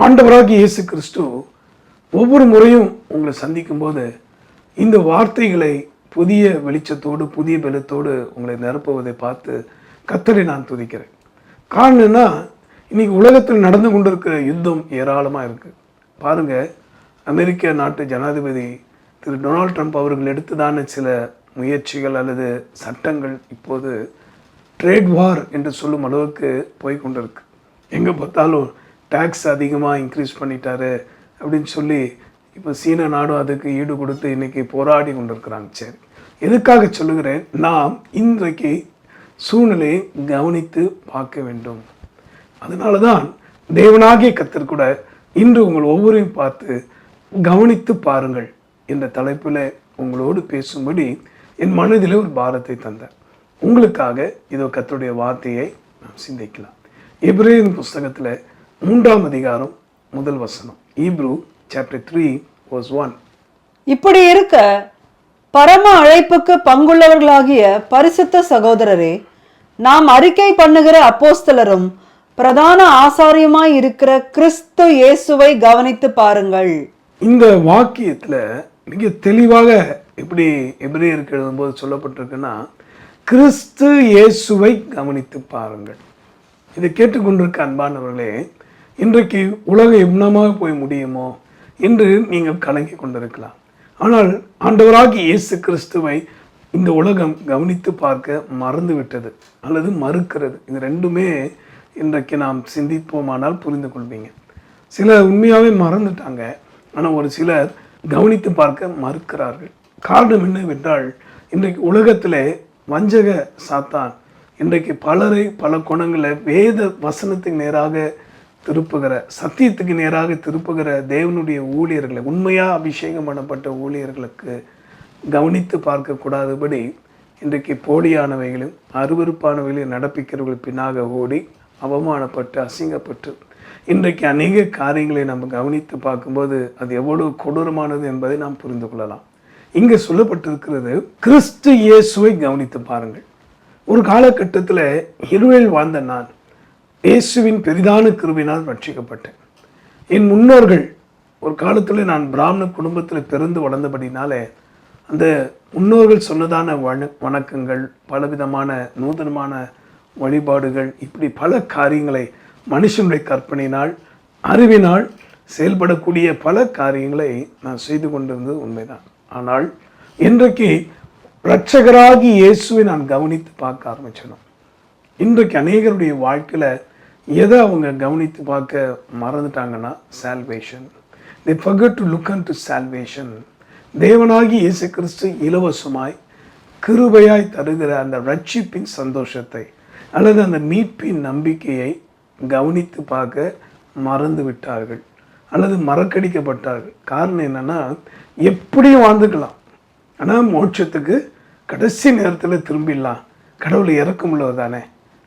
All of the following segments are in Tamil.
ஆண்டவராகிய இயேசு கிறிஸ்து ஒவ்வொரு முறையும் உங்களை சந்திக்கும் போது இந்த வார்த்தைகளை புதிய வெளிச்சத்தோடு புதிய பலத்தோடு உங்களை நிரப்புவதை பார்த்து கர்த்தரை நான் துதிக்கிறேன். காரணம் என்ன, இன்னைக்கு உலகத்தில் நடந்து கொண்டிருக்கிற யுத்தம் ஏராளமாக இருக்குது. பாருங்கள், அமெரிக்க நாட்டு ஜனாதிபதி திரு டொனால்ட் ட்ரம்ப் அவர்கள் எடுத்ததான சில முயற்சிகள் அல்லது சட்டங்கள் இப்போது ட்ரேட் வார் என்று சொல்லும் அளவுக்கு போய் கொண்டிருக்கு. எங்கே பார்த்தாலும் டேக்ஸ் அதிகமாக இன்க்ரீஸ் பண்ணிட்டாரு அப்படின்னு சொல்லி இப்போ சீன நாடும் அதுக்கு ஈடு கொடுத்து இன்றைக்கி போராடி கொண்டிருக்கிறாங்க. சரி, எதுக்காக சொல்லுகிறேன், நாம் இன்றைக்கு சூழ்நிலையை கவனித்து பார்க்க வேண்டும். அதனால தான் தேவனாகிய கர்த்தர் கூட இன்று உங்கள் ஒவ்வொருவரையும் பார்த்து கவனித்து பாருங்கள் என்ற தலைப்பில் உங்களோடு பேசும்படி என் மனதில் ஒரு பாரத்தை தந்தார். உங்களுக்காக இதோ கர்த்தருடைய வார்த்தையை நாம் சிந்திக்கலாம். எபிரேயரின் புஸ்தகத்தில் 3ஆம் அதிகாரம் 1 வசனம். Hebrew chapter 3 verse 1. இப்படி இருக்க பரம அழைப்புக்கு பங்குள்ளவர்களாகிய பரிசுத்த சகோதரரே, நாம் அறிக்கை பண்ணுகிற அப்போஸ்தலரும் பிரதான ஆசாரியமாய் இருக்கிற கிறிஸ்து இயேசுவை கவனித்து பாருங்கள். இந்த வாக்கியத்துல மிக தெளிவாக எப்படி எபிரேயருக்கு எழுதும்போது சொல்லப்பட்டிருக்குன்னா, கிறிஸ்து இயேசுவை கவனித்து பாருங்கள். இதை கேட்டுக்கொண்டிருக்க அன்பானவர்களே, இன்றைக்கு உலகம் என்னமாக போய் முடியுமோ என்று நீங்கள் கலங்கி கொண்டிருக்கலாம். ஆனால் ஆண்டவராகிய இயேசு கிறிஸ்துவை இந்த உலகம் கவனித்து பார்க்க மறந்து விட்டது அல்லது மறுக்கிறது. இது ரெண்டுமே இன்றைக்கு நாம் சிந்திப்போமானால் புரிந்து கொள்வீங்க. சிலர் உண்மையாகவே மறந்துட்டாங்க, ஆனால் ஒரு சிலர் கவனித்து பார்க்க மறுக்கிறார்கள். காரணம் என்னவென்றால், இன்றைக்கு உலகத்தில் வஞ்சக சாத்தான் இன்றைக்கு பலரை பல குணங்களில் வேத வசனத்துக்கு நேராக திருப்புகிற, சத்தியத்துக்கு நேராக திருப்புகிற தேவனுடைய ஊழியர்களை, உண்மையாக அபிஷேகம் பண்ணப்பட்ட ஊழியர்களுக்கு கவனித்து பார்க்கக்கூடாதபடி இன்றைக்கு போலியானவைகளும் அருவருப்பானவைகளையும் நடப்பிக்கிறவர்கள் பின்னாக ஓடி அவமானப்பட்டு அசிங்கப்பட்டு இன்றைக்கு அநேக காரியங்களை நம்ம கவனித்து பார்க்கும்போது அது எவ்வளவு கொடூரமானது என்பதை நாம் புரிந்து கொள்ளலாம். இங்கே சொல்லப்பட்டிருக்கிறது, கிறிஸ்து இயேசுவை கவனித்து பாருங்கள். ஒரு காலகட்டத்தில் இருளில் வாழ்ந்த நான் இயேசுவின் பெரிதான கிருபையினால் ரட்சிக்கப்பட்டேன். என் முன்னோர்கள் ஒரு காலத்தில், நான் பிராமண குடும்பத்தில் பிறந்து வளர்ந்தபடினாலே அந்த முன்னோர்கள் சொன்னதான வணக்கங்கள், பலவிதமான நூதனமான வழிபாடுகள், இப்படி பல காரியங்களை மனுஷனுடைய கற்பனையினால் அறிவினால் செயல்படக்கூடிய பல காரியங்களை நான் செய்து கொண்டிருந்தது உண்மைதான். ஆனால் இன்றைக்கு இரட்சகராகி இயேசுவை நான் கவனித்து பார்க்க ஆரம்பிச்சேன். இன்றைக்கு அநேகருடைய வாழ்க்கையில் எதை அவங்க கவனித்து பார்க்க மறந்துட்டாங்கன்னா, salvation. they forget to look unto salvation. தேவனாகி இயேசு கிறிஸ்து இலவசமாய் கிருபையாய் தருகிற அந்த ரட்சிப்பின் சந்தோஷத்தை அல்லது அந்த மீட்பின் நம்பிக்கையை கவனித்து பார்க்க மறந்து விட்டார்கள் அல்லது மறக்கடிக்கப்பட்டார்கள். காரணம் என்னன்னா, எப்படியும் வாழ்ந்துக்கலாம், ஆனால் மோட்சத்துக்கு கடைசி நேரத்தில் திரும்பிடலாம். கடவுள் இறக்கம் உள்ளவர் தானே,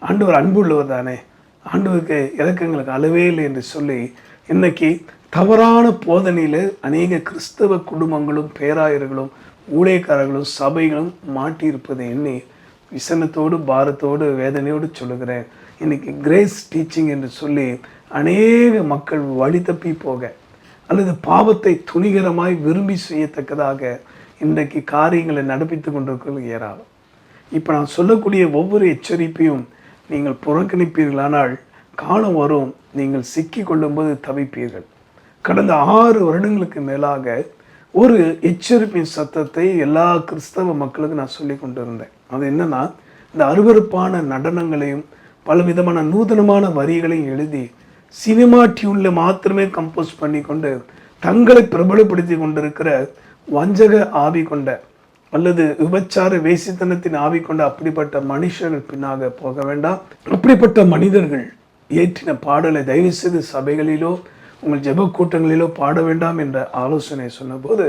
ஆண்டவர் அன்பு உள்ளவர் தானே, ஆண்டவருக்கு இறக்கங்களுக்கு அளவே இல்லை என்று சொல்லி இன்னைக்கு தவறான போதனையில் அநேக கிறிஸ்தவ குடும்பங்களும் பேராயர்களும் ஊழியக்காரர்களும் சபைகளும் மாட்டியிருப்பதை எண்ணி விசனத்தோடு பாரத்தோடு வேதனையோடு சொல்லுகிறேன். இன்னைக்கு கிரேஸ் டீச்சிங் என்று சொல்லி அநேக மக்கள் வழி தப்பி போக அல்லது பாவத்தை துணிகரமாய் விரும்பி செய்யத்தக்கதாக இன்றைக்கு காரியங்களை நடப்பித்து கொண்டிருக்கிறது ஏராளம். இப்போ நான் சொல்லக்கூடிய ஒவ்வொரு எச்சரிப்பையும் நீங்கள் புறக்கணிப்பீர்களானால் காலம் வரும், நீங்கள் சிக்கி கொள்ளும்போது தவிப்பீர்கள். கடந்த 6 வருடங்களுக்கு மேலாக ஒரு எச்சரிப்பின் சத்தத்தை எல்லா கிறிஸ்தவ மக்களுக்கும் நான் சொல்லி கொண்டு இருந்தேன். அது என்னன்னா, இந்த அருவருப்பான நடனங்களையும் பலவிதமான நூதனமான வரிகளையும் எழுதி சினிமா டியூனில் மாத்திரமே கம்போஸ் பண்ணி கொண்டு தங்களை பிரபலப்படுத்தி கொண்டிருக்கிற வஞ்சக ஆவி கொண்ட அல்லது விபச்சார வேசித்தனத்தின் ஆவி கொண்ட அப்படிப்பட்ட மனுஷர்கள் பின்னாக போக வேண்டாம். அப்படிப்பட்ட மனிதர்கள் ஏற்றின பாடலை தயவு செய்து சபைகளிலோ உங்கள் ஜெப கூட்டங்களிலோ பாட வேண்டாம் என்ற ஆலோசனை சொன்னபோது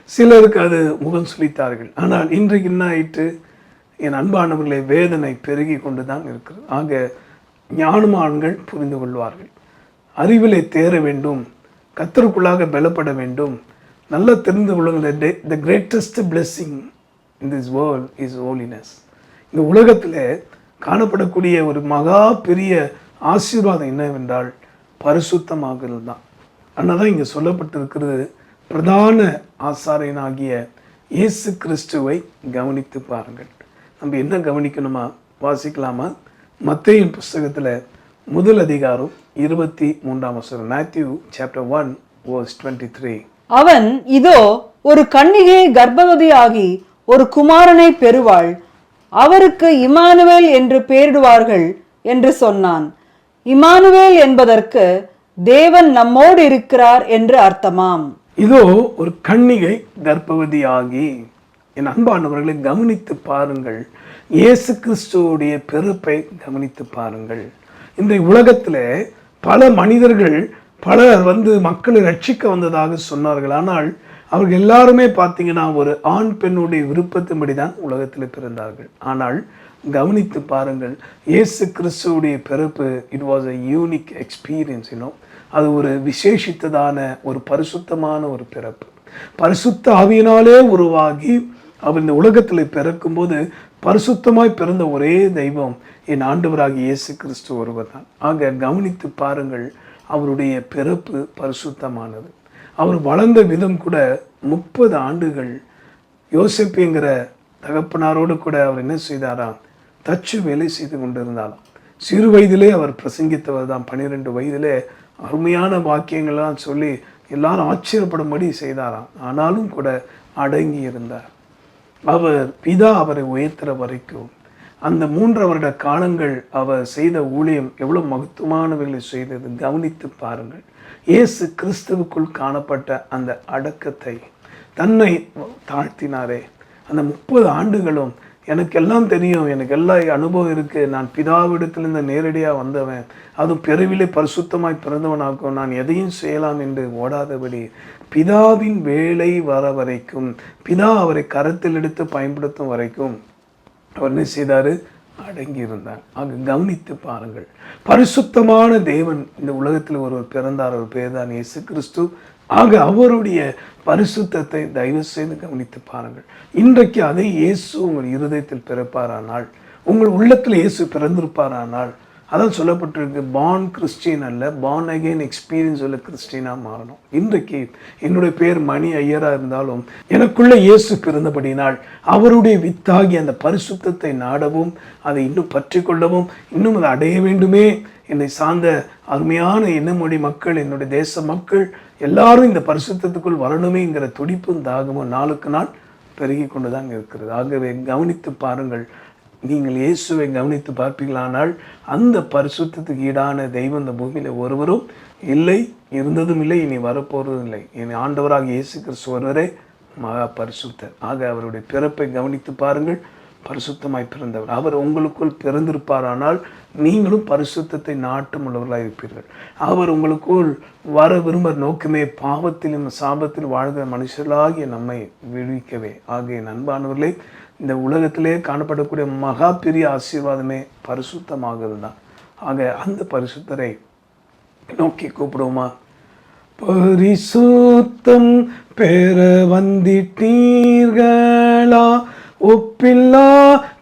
சிலருக்கு அது முகம் சுளித்தார்கள். ஆனால் இன்றைக்கு என்ன ஆயிற்று, என் அன்பானவர்களை, வேதனை பெருகி கொண்டு தான் இருக்கிறது. ஆக ஞானமான்கள் புரிந்து கொள்வார்கள், அறிவிலை தேர வேண்டும், கர்த்தருக்குள்ளாக பலப்பட வேண்டும். நல்லா தெரிந்து கொள்ளுங்கள், the greatest blessing in this world is holiness. இந்த உலகத்தில் காணப்படக்கூடிய ஒரு மகா பெரிய ஆசீர்வாதம் என்னவென்றால் பரிசுத்தமாகிறது தான். ஆனால் தான் இங்கே சொல்லப்பட்டிருக்கிறது, பிரதான ஆசாரியனாகிய இயேசு கிறிஸ்துவை கவனித்து பாருங்கள். நம்ம என்ன கவனிக்கணுமா? வாசிக்கலாமா? மத்தேயின் புஸ்தகத்தில் முதல் அதிகாரம் 23ஆம் வசனம். Matthew chapter 1 verse 23. அவன், இதோ ஒரு கன்னிகை கர்ப்பவதியாகி ஒரு குமாரனை பெறுவாள், அவருக்கு இம்மானுவேல் என்று பெயரிடுவார்கள் என்று சொன்னான். இம்மானுவேல் என்பதற்கு தேவன் நம்மோடு இருக்கிறார் என்று அர்த்தமாம். இதோ ஒரு கன்னிகை கர்ப்பவதியாகி. என் அன்பானவர்களை கவனித்து பாருங்கள். இயேசு கிறிஸ்துவோடைய பிறப்பை கவனித்து பாருங்கள். இந்த உலகத்தில் பல மனிதர்கள் பலர் மக்களை ரட்சிக்க வந்ததாக சொன்னார்கள். ஆனால் அவர்கள் எல்லாருமே பார்த்தீங்கன்னா ஒரு ஆண் பெண்ணுடைய விருப்பத்தின்படி தான் உலகத்தில் பிறந்தார்கள். ஆனால் கவனித்து பாருங்கள், இயேசு கிறிஸ்துவோடைய பிறப்பு it was a unique experience. அது ஒரு விசேஷித்ததான ஒரு பரிசுத்தமான ஒரு பிறப்பு. பரிசுத்த ஆவியினாலே உருவாகி அவர் இந்த உலகத்தில் பிறக்கும்போது பரிசுத்தமாய் பிறந்த ஒரே தெய்வம் என் ஆண்டவராகிய இயேசு கிறிஸ்து ஒருவர் தான். ஆக கவனித்து பாருங்கள், அவருடைய பிறப்பு பரிசுத்தமானது. அவர் வளர்ந்த விதம் கூட 30 ஆண்டுகள் யோசேப்புங்கிற தகப்பனாரோடு கூட அவர் என்ன செய்தாராம்? தச்சு வேலை செய்து கொண்டிருந்தாராம். சிறு வயதிலே அவர் பிரசங்கித்தவர் தான். 12 வயதிலே அருமையான வாக்கியங்கள்லாம் சொல்லி எல்லாரும் ஆச்சரியப்படும்படி செய்தாராம். ஆனாலும் கூட அடங்கி இருந்தார். அவர் பிதா அவரை உயர்த்துற வரைக்கும் அந்த 3 வருட காலங்கள் அவர் செய்த ஊழியம் எவ்வளவு மகத்துவமானவைகளை செய்தது. கவனித்து பாருங்கள். இயேசு கிறிஸ்துவுக்குள் காணப்பட்ட அந்த அடக்கத்தை, தன்னை தாழ்த்தினாரே. அந்த 30 ஆண்டுகளும் எனக்கெல்லாம் தெரியும், எனக்கு எல்லா அனுபவம் இருக்குது, நான் பிதாவிடத்திலிருந்து நேரடியாக வந்தவன், அதுவும் பிறவிலே பரிசுத்தமாய் பிறந்தவனாக்கும், நான் எதையும் செய்யலாம் என்று ஓடாதபடி பிதாவின் வேலை வர வரைக்கும், பிதா அவரை கரத்தில் எடுத்து பயன்படுத்தும் வரைக்கும் அவர் என்ன செய்தார்? அடங்கி இருந்தார். ஆக கவனித்து பாருங்கள். பரிசுத்தமான தேவன் இந்த உலகத்தில் ஒருவர் பிறந்தார். அவர் பேர் தான் இயேசு கிறிஸ்து. ஆக அவருடைய பரிசுத்தத்தை தயவு செய்து கவனித்து பாருங்கள். இன்றைக்கு அதை இயேசு உங்கள் இருதயத்தில் பிறப்பாரானால், உங்கள் உள்ளத்தில் இயேசு பிறந்திருப்பாரானால், அதான் சொல்லப்பட்டிருக்கு, பார்ன் கிறிஸ்டின் அல்ல, பார்ன் அகெயின் எக்ஸ்பீரியன்ஸ் உள்ள கிறிஸ்டினாக மாறணும். இன்றைக்கு என்னுடைய பேர் மணி ஐயராக இருந்தாலும் எனக்குள்ள இயேசு பிறந்தபடினால் அவருடைய வித்தாகி அந்த பரிசுத்தத்தை நாடவும், அதை இன்னும் பற்றி கொள்ளவும், இன்னும் அதை அடைய வேண்டுமே. என்னை சார்ந்த அருமையான இனமொழி மக்கள், என்னுடைய தேச மக்கள் எல்லாரும் இந்த பரிசுத்தத்துக்குள் வரணுமேங்கிற துடிப்பும் தாகமும் நாளுக்கு நாள் பெருகி கொண்டு தான் இருக்கிறது. ஆகவே கவனித்து பாருங்கள். நீங்கள் இயேசுவை கவனித்து பார்ப்பீங்களானால் அந்த பரிசுத்தத்துக்கு ஈடான தெய்வம் இந்த பூமியில் ஒருவரும் இல்லை, இருந்ததும் இல்லை, இனி வரப்போறதும் இல்லை. என் ஆண்டவராக இயேசு கிறிஸ்து ஒருவரே மகா பரிசுத்தர். ஆக அவருடைய பிறப்பை கவனித்து பாருங்கள். பரிசுத்தமாய் பிறந்தவர். அவர் உங்களுக்குள் பிறந்திருப்பாரானால் நீங்களும் பரிசுத்தத்தை நாட்டம் உள்ளவர்களாக இருப்பீர்கள். அவர் உங்களுக்குள் வர விரும்ப நோக்கமே பாவத்திலும் சாபத்தில் வாழ்கிற மனுஷர்களாகிய நம்மை விடுவிக்கவே. ஆகிய அன்பானவர்களே, இந்த உலகத்திலே காணப்படக்கூடிய மகா பெரிய ஆசீர்வாதமே பரிசுத்தமாகிறது தான். ஆக அந்த பரிசுத்தரை நோக்கி கூப்பிடுவோமா? பரிசுத்தம் பெற வந்திட்டீர்களா, ஒப்பில்லா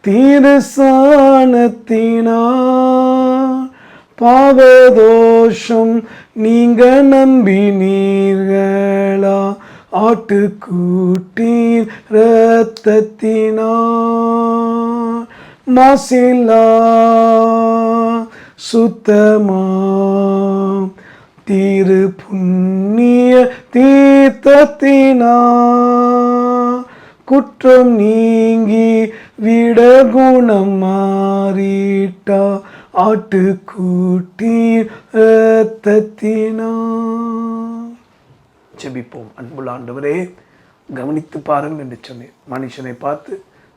தீரசானத்தினார், பாவதோஷம் நீங்க நம்பினீர்களா, ஆட்டுக்குட்டின் இரத்தத்தினார், மாசில்லா சுத்தமா திரு புண்ணிய தீர்த்தத்தினார், குற்றம் நீங்கி விட குணம் மாறிட்டா, ஆட்டுக்குட்டின் இரத்தத்தினார். ஜெபிப்போம். அன்புள்ள ஆண்டவரே, கவனித்து பாருங்கள் என்று சொன்னேன். மனுஷனை பார்த்து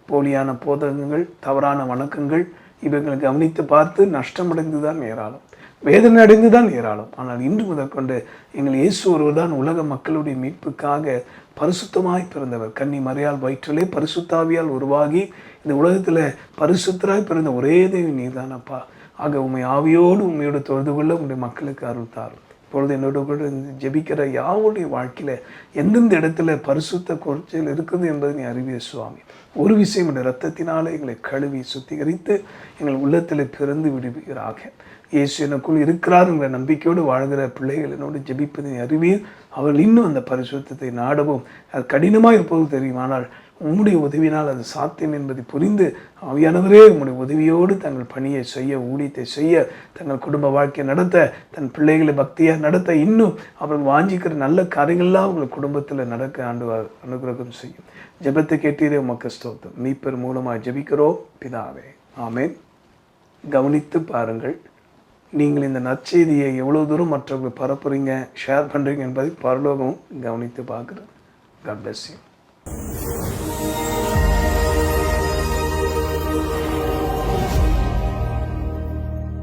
போலியான போதகங்கள், தவறான வணக்கங்கள் இவங்களை கவனித்து பார்த்து நஷ்டமடைந்து தான் ஏராளம், வேதனை அடைந்து தான் ஏராளம். ஆனால் இன்று முதற்கொண்டு எங்கள் இயேசு ஒருவர் தான் உலக மக்களுடைய மீட்புக்காக பரிசுத்தமாய் பிறந்தவர். கன்னி மரியாள் வயிற்றிலே பரிசுத்தாவியால் உருவாகி இந்த உலகத்தில் பரிசுத்தராய் பிறந்த ஒரே தேவி நீர்தானப்பா. ஆக உண்மை ஆவியோடு உண்மையோடு தொழுது கொள்ள உங்களுடைய மக்களுக்கு அருள் தாரும். இப்பொழுது என்னோட கூட ஜெபிக்கிற யாருடைய வாழ்க்கையில் எந்தெந்த இடத்துல பரிசுத்த குறைச்சல் இருக்குது என்பதை நீ அறிவிய சுவாமி. ஒரு விஷயம் இந்த இரத்தத்தினாலே எங்களை கழுவி சுத்திகரித்து எங்கள் உள்ளத்தில் பிறந்து விடுவீராக. இயேசு எனக்குள் இருக்கிறார் என்ற நம்பிக்கையோடு வாழ்கிற பிள்ளைகள் என்னோடு ஜெபிப்பதை அறிவீர். அவர்கள் இன்னும் அந்த பரிசுத்தத்தை நாடவும் அது கடினமாக இருப்பது தெரியும், ஆனால் உம்முடைய உதவினால் அது சாத்தியம் என்பதை புரிந்து ஆவியானவரே உம்முடைய உதவியோடு தங்கள் பணியை செய்ய, ஊழியத்தை செய்ய, தங்கள் குடும்ப வாழ்க்கையை நடத்த, தன் பிள்ளைகளை பக்தியாக நடத்த, இன்னும் அவர்கள் வாஞ்சிக்கிற நல்ல காரியங்கள்லாம் உங்கள் குடும்பத்தில் நடக்க ஆண்டவர் அனுகிரகம் செய்யும். ஜெபத்தை கேட்டீரே உமக்கு ஸ்தோத்திரம். மீட்பர் மூலமாக ஜெபிக்கிறோம் பிதாவே, ஆமென். கவனித்து பாருங்கள். நீங்கள் இந்த நற்செய்தியை எவ்வளோ தூரம் மற்றவங்களுக்கு பரப்புறீங்க, ஷேர் பண்ணுறீங்க என்பதை பரலோகம் கவனித்து பார்க்குறேன். God bless you.